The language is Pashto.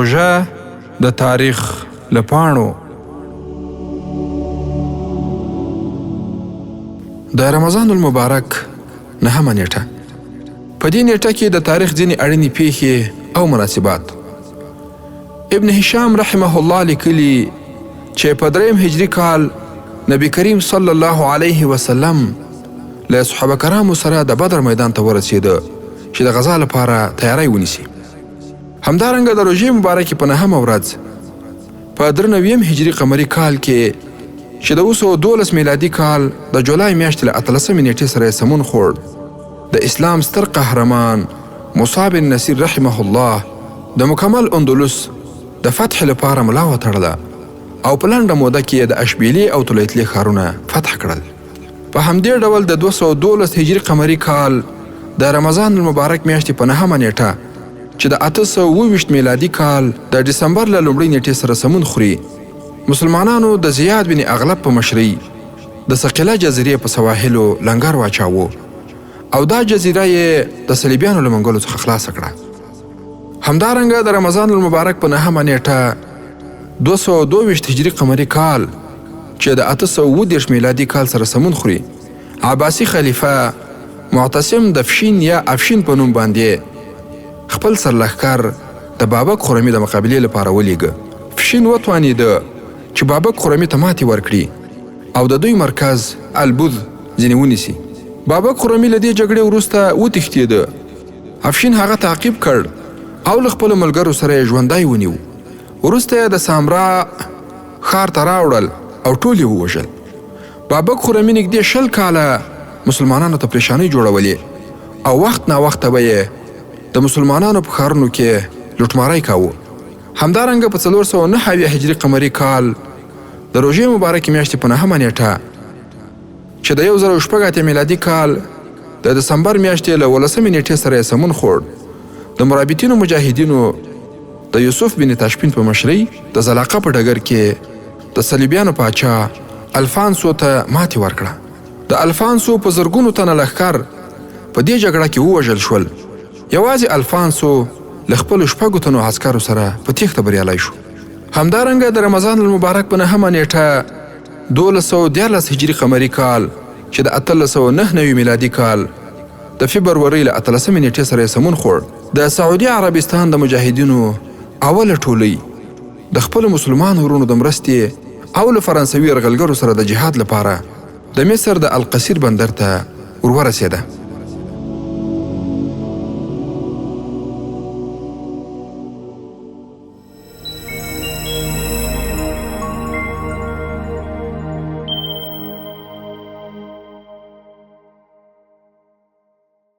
روژه د تاریخ له پاڼو. د رمضان المبارک 9مه نیټه. په دې نیټه کې د تاریخ ځینې اړینې پیښې او مناسبات. ابن هشام رحمه الله لیکلي چې په 3 هجري کال نبی کریم صلی الله علیه وسلم له صحابه کرامو سره د بدر میدان ته ورسېده چې د غزا لپاره تیاری ونیسي. همدارنګه د روژې مبارکې په 9مه ورځ په 93 هجري قمري کال کې چې د 2012 میلادي کال د جولای میاشتې له 18 نیټې سره سمون خوړ، د اسلام ستر قهرمان مصعب بن نصیر رحمه الله د مکمل اندلس د فتح لپاره ملا وتړله او په لنډه موده کې د اشبیلي او طلیطلي ښارونه فتح کړل. په همدې ډول د 212 هجري قمري کال د رمضان المبارک میاشتې په 9مه نیټه چې د 820 میلادي کال د ډسمبر له لومړۍ نیټې سره سمون خوري، مسلمانانو د زیاد بن اغلب په مشرۍ د ثقيله جزیرې په سواحلو لنګر واچاوه او دا جزیره یې د صلیبیانو له منګولو څخه خلاصه کړه. همدارنګه د رمضان المبارک په 9مه نیټه 222 هجري قمري کال چې د 830 میلادي کال سره سمون خوري، عباسي خلیفه معتصم د فشین یا افشین په نوم باندې خپل سرلښکر د بابک خرمي د مقابلې لپاره ولیږه. فشین وتوانېده چې بابک خرمي ته ماتې ورکړي او د دوی مرکز البوذ ځینې ونیسي. بابک خرمي له دې جګړې وروسته وتښتېده. افشین هغه تعقیب کړ او له خپلو ملګرو سره یې ژوندی ونیو. وروسته یې د سامرا ښار ته راوړل او ټول یې ووژل. بابک خرمي نږدې 20 کاله مسلمانانو ته پریشانۍ جوړولې او وخت ناوخته به یې د مسلمانانو په ښارونو کې لوټماری کاوه. همدارنګه په 409 هجري قمري کال د روژې مبارکې میاشتې په 9مه نیټه چې د 1008 میلادي کال د دسمبر میاشتې له 18 نیټې سره سمون خوړ، د مرابطینو مجاهدینو د یوسف بن تاشفین په مشرۍ د زلاقه په ډګر کې د صلیبیانو پاچا الفانسو ته ماتې ورکړه. د الفانسو په زرګونو تنه لښکر په دې جګړه کې ووژل شول. یوازې الفانسو له خپلو 6 تنو عسکرو سره په تېښته بریالی شو. همدارنګه د رمضان المبارک په 9مه نیټه 1214 هجري قمري کال چې د 1899 میلادي کال د فبرورۍ له 18 نیټې سره سمون خوړ، د سعودي عربستان د مجاهدینو اوله ټولۍ د خپلو مسلمان ورونو د مرستې او له فرانسوي یرغلګرو سره د جهاد لپاره د مصر د القصیر بندر ته ورورسېده.